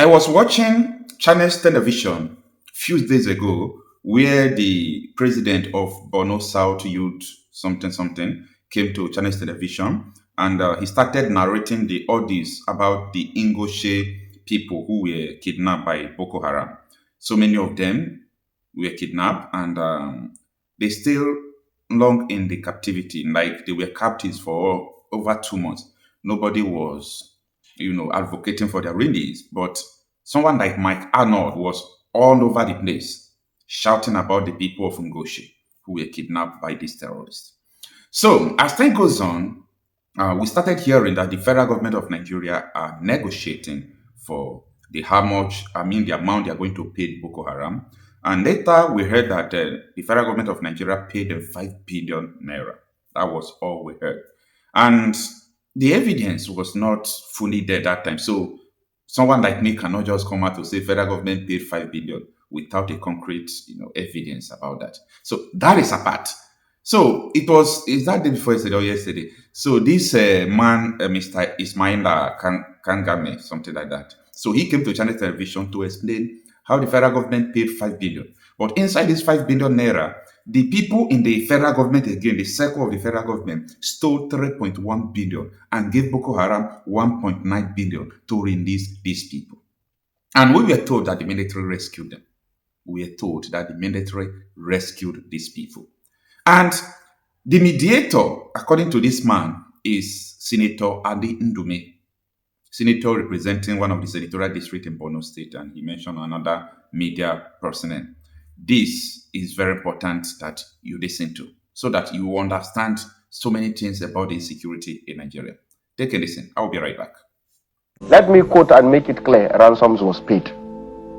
I was watching Channels television few days ago where the president of Borno South Youth something something came to Channels television and he started narrating the oddies about the Ingoshe people who were kidnapped by Boko Haram. So many of them were kidnapped and they still long in the captivity, like they were captives for over 2 months. Nobody was advocating for their release. But someone like Mike Arnold was all over the place shouting about the people of Ngoshi who were kidnapped by these terrorists. So as time goes on, we started hearing that the federal government of Nigeria are negotiating for the amount they are going to pay Boko Haram. And later we heard that the federal government of Nigeria paid them 5 billion naira. That was all we heard. And the evidence was not fully there that time. So someone like me cannot just come out to say federal government paid 5 billion without a concrete evidence about that. So that is apart. So it was is that day before yesterday or yesterday. So this man, Mr. Ismaila Kangame, something like that. So he came to Channel Television to explain how the federal government paid 5 billion. But inside this 5 billion naira, the people in the federal government, again, the circle of the federal government, stole 3.1 billion and gave Boko Haram 1.9 billion to release these people. And we were told that the military rescued them. We were told that the military rescued these people. And the mediator, according to this man, is Senator Ali Ndume, senator representing one of the senatorial districts in Borno State, and he mentioned another media personnel. This is very important that you listen to so that you understand so many things about the insecurity in Nigeria. Take a listen. I'll be right back. Let me quote and make it clear: ransoms was paid.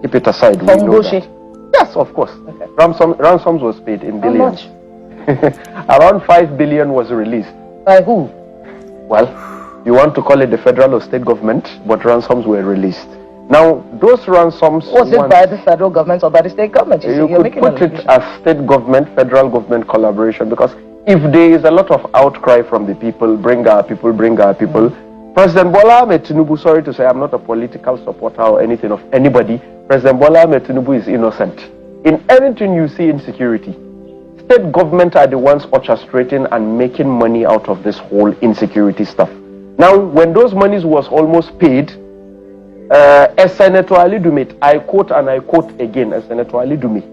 Keep it aside. From Goshi? Yes, of course. Okay. Ransoms was paid in billions. How much? Around 5 billion was released. By who? Well, you want to call it the federal or state government, but ransoms were released. Now, those ransoms... Was it by the federal government or by the state government? You could put it as state government, federal government collaboration, because if there is a lot of outcry from the people, bring our people, President Bola Ahmed Tinubu, sorry to say, I'm not a political supporter or anything of anybody, President Bola Ahmed Tinubu is innocent. In anything you see in security, state government are the ones orchestrating and making money out of this whole insecurity stuff. Now, when those monies was almost paid, as Senator Ali Dumit, I quote and I quote again, as Senator Ali Dumit,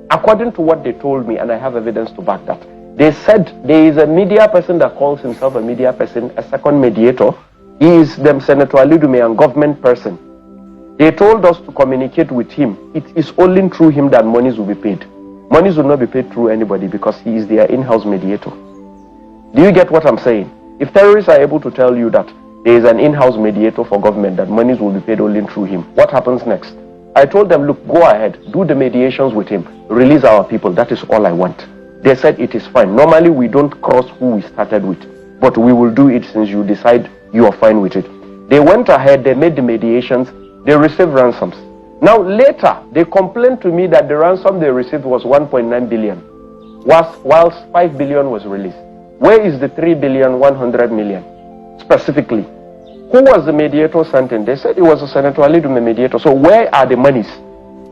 according to what they told me, and I have evidence to back that, they said there is a media person that calls himself a media person, a second mediator. He is them Senator Ali Dumit and government person. They told us to communicate with him. It is only through him that monies will be paid. Monies will not be paid through anybody because he is their in-house mediator. Do you get what I'm saying? If terrorists are able to tell you that there is an in-house mediator for government, that monies will be paid only through him, what happens next? I told them, look, go ahead, do the mediations with him, release our people, that is all I want. They said it is fine. Normally we don't cross who we started with, but we will do it since you decide you are fine with it. They went ahead, they made the mediations, they received ransoms. Now later, they complained to me that the ransom they received was 1.9 billion, whilst 5 billion was released. Where is the 3 billion 100 million specifically? Who was the mediator sent in? They said it was a Senator Ali Dume mediator. So where are the monies?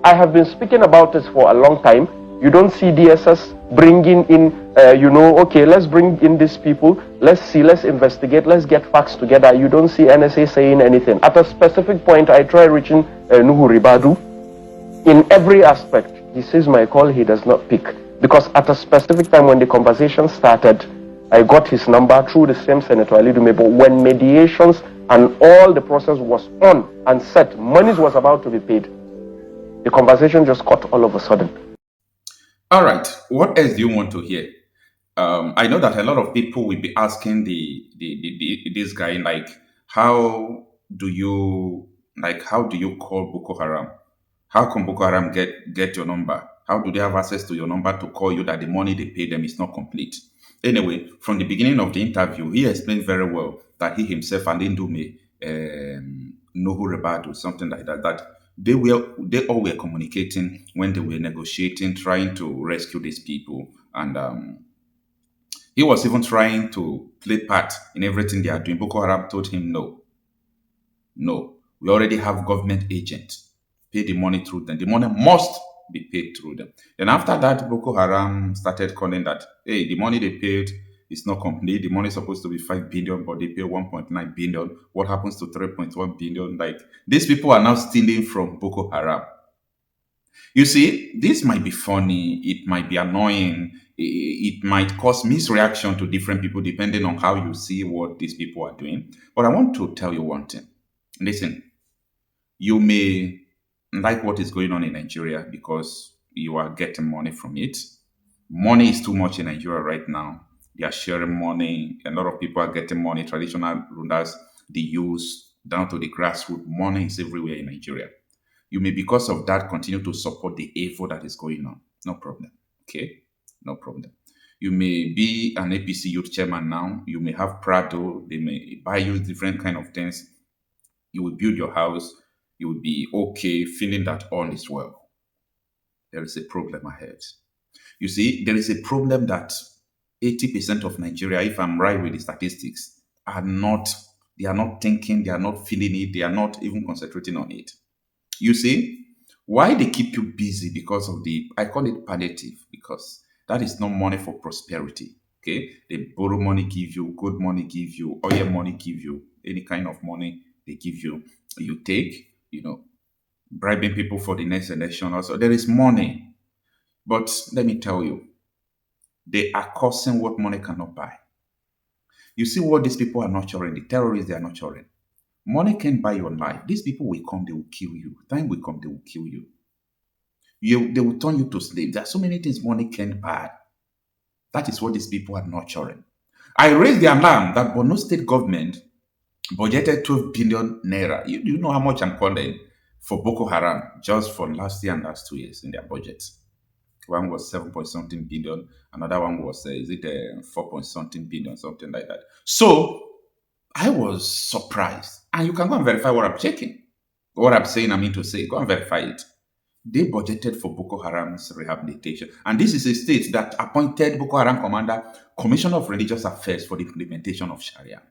I have been speaking about this for a long time. You don't see DSS bringing in, okay, let's bring in these people. Let's see, let's investigate, let's get facts together. You don't see NSA saying anything. At a specific point, I try reaching Nuhu Ribadu. In every aspect, he says my call, he does not pick. Because at a specific time when the conversation started, I got his number through the same Senator Ali Dume, but when mediations and all the process was on and set, monies was about to be paid, the conversation just cut all of a sudden. All right. What else do you want to hear? I know that a lot of people will be asking this guy, like, how do you call Boko Haram? How come Boko Haram get your number? How do they have access to your number to call you that the money they pay them is not complete? Anyway, from the beginning of the interview, he explained very well that he himself and Indume, Nuhu Rebadu, something like that, that they all were communicating when they were negotiating, trying to rescue these people. And he was even trying to play part in everything they are doing. Boko Haram told him, no, We already have government agents. Pay the money through them. The money must be paid through them. Then after that, Boko Haram started calling that, hey, the money they paid is not complete. The money is supposed to be 5 billion, but they pay 1.9 billion. What happens to 3.1 billion? Like, these people are now stealing from Boko Haram. You see, this might be funny, it might be annoying, it might cause misreaction to different people depending on how you see what these people are doing. But I want to tell you one thing. Listen, you may like what is going on in Nigeria because you are getting money from it. Money is too much in Nigeria right now. They are sharing money. A lot of people are getting money. Traditional rulers, the youth, down to the grassroots. Money is everywhere in Nigeria. You may, because of that, continue to support the evil that is going on. No problem. Okay? No problem. You may be an APC youth chairman now. You may have Prado. They may buy you different kind of things. You will build your house. You will be okay, feeling that all is well. There is a problem ahead. You see, there is a problem that 80% of Nigeria, if I'm right with the statistics, they are not thinking, they are not feeling it, they are not even concentrating on it. You see, why they keep you busy because of I call it palliative, because that is not money for prosperity. Okay, they borrow money, give you good money, give you oil money, give you any kind of money they give you, you take, bribing people for the next election. Also, there is money, but let me tell you, they are causing what money cannot buy. You see what these people are nurturing, the terrorists they are nurturing. Money can't buy your life. These people will come, they will kill you. Time will come, they will kill you. They will turn you to slave. There are so many things money can't buy. That is what these people are nurturing. I raised the alarm that Borno state government budgeted 12 billion naira. You know how much I'm calling for Boko Haram just for last year and last 2 years in their budget. One was 7 point something billion, another one was 4 point something billion, something like that. So I was surprised. And you can go and verify what I'm checking. What I'm saying, I mean to say, go and verify it. They budgeted for Boko Haram's rehabilitation. And this is a state that appointed Boko Haram commander, Commissioner of Religious Affairs for the implementation of Sharia.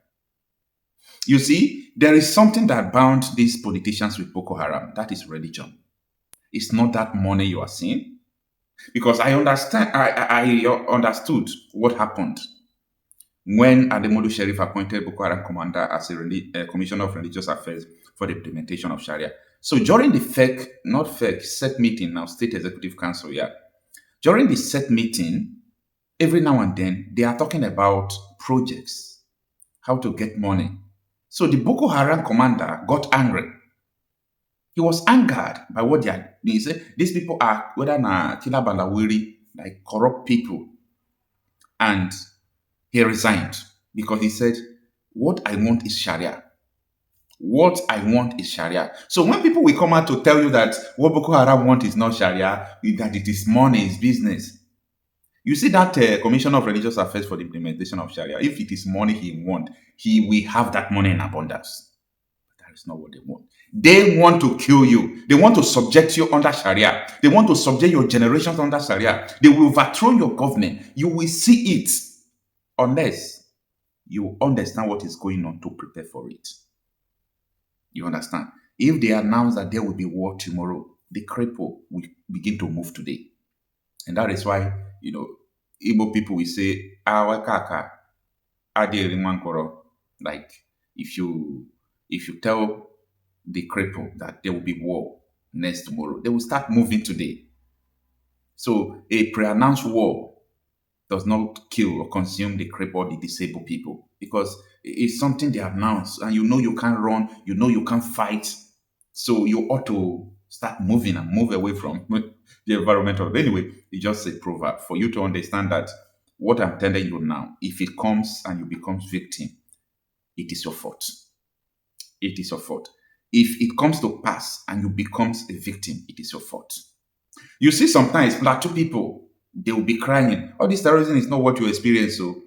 You see, there is something that bound these politicians with Boko Haram. That is religion. It's not that money you are seeing. Because I understood what happened when Ademodu Sheriff appointed Boko Haram commander as a commissioner of religious affairs for the implementation of Sharia. So during the set meeting, now State Executive Council, during the set meeting, every now and then, they are talking about projects, how to get money. So the Boko Haram commander got angry. He was angered by what they are. He said, these people are, whether na Kila Balawiri, like corrupt people. And he resigned because he said, what I want is Sharia. What I want is Sharia. So when people will come out to tell you that what Boko Haram want is not Sharia, that it is money, is business. You see that Commissioner of Religious Affairs for the implementation of Sharia, if it is money he want, he will have that money in abundance. But that is not what they want. They want to kill you. They want to subject you under Sharia. They want to subject your generations under Sharia. They will overthrow your government. You will see it unless you understand what is going on to prepare for it. You understand? If they announce that there will be war tomorrow, the cripple will begin to move today. And that is why, Igbo people will say, Awakaka, Ade. Like, if you tell the cripple that there will be war next tomorrow, they will start moving today. So a pre-announced war does not kill or consume the cripple or the disabled people, because it's something they announce, and you can't run, you can't fight. So you ought to start moving and move away from the environment. Anyway, it's just a proverb for you to understand that what I'm telling you now, if it comes and you become victim, it is your fault. It is your fault. If it comes to pass and you become a victim, it is your fault. You see, sometimes plateau people, they will be crying, oh, this terrorism is not what you experience. So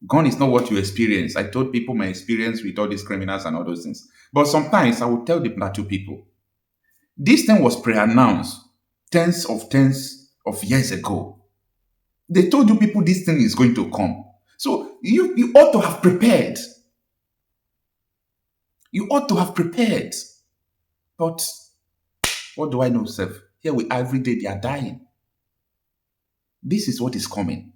gun is not what you experience. I told people my experience with all these criminals and all those things. But sometimes I will tell the plateau people, this thing was pre-announced tens of years ago. They told you people this thing is going to come. So you ought to have prepared. You ought to have prepared. But what do I know, Seth? Here we every day they are dying. This is what is coming.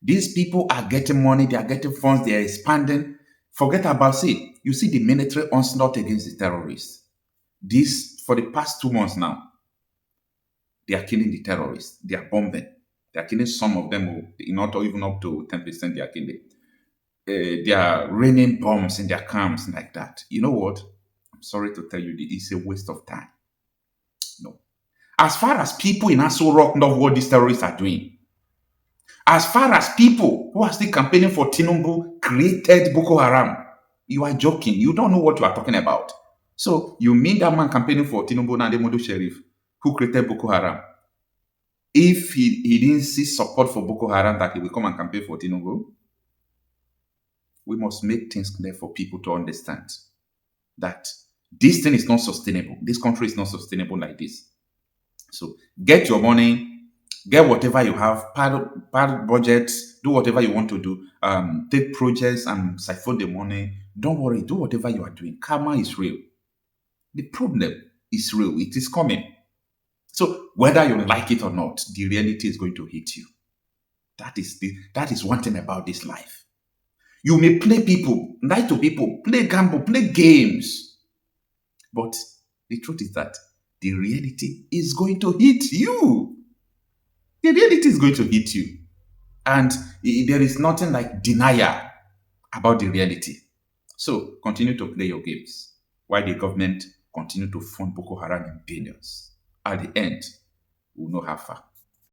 These people are getting money, they are getting funds, they are expanding. Forget about it. You see the military onslaught against the terrorists. This for the past 2 months now, they are killing the terrorists. They are bombing. They are killing some of them, not even up to 10%. They are killing. They are raining bombs in their camps like that. You know what? I'm sorry to tell you, it's a waste of time. No. As far as people in Aso Rock know what these terrorists are doing, as far as people who are still campaigning for Tinubu created Boko Haram, you are joking. You don't know what you are talking about. So you mean that man campaigning for Tinubu Nademodo Sheriff, who created Boko Haram, if he didn't see support for Boko Haram, that he will come and campaign for Tinubu? We must make things clear for people to understand that this thing is not sustainable. This country is not sustainable like this. So get your money, get whatever you have, pad budgets, do whatever you want to do. Take projects and siphon the money. Don't worry, do whatever you are doing. Karma is real. The problem is real. It is coming. So whether you like it or not, the reality is going to hit you. That is one thing about this life. You may play people, lie to people, play gamble, play games. But the truth is that the reality is going to hit you. The reality is going to hit you. And there is nothing like denial about the reality. So continue to play your games while the government continue to fund Boko Haram in billions. At the end, we'll know how far.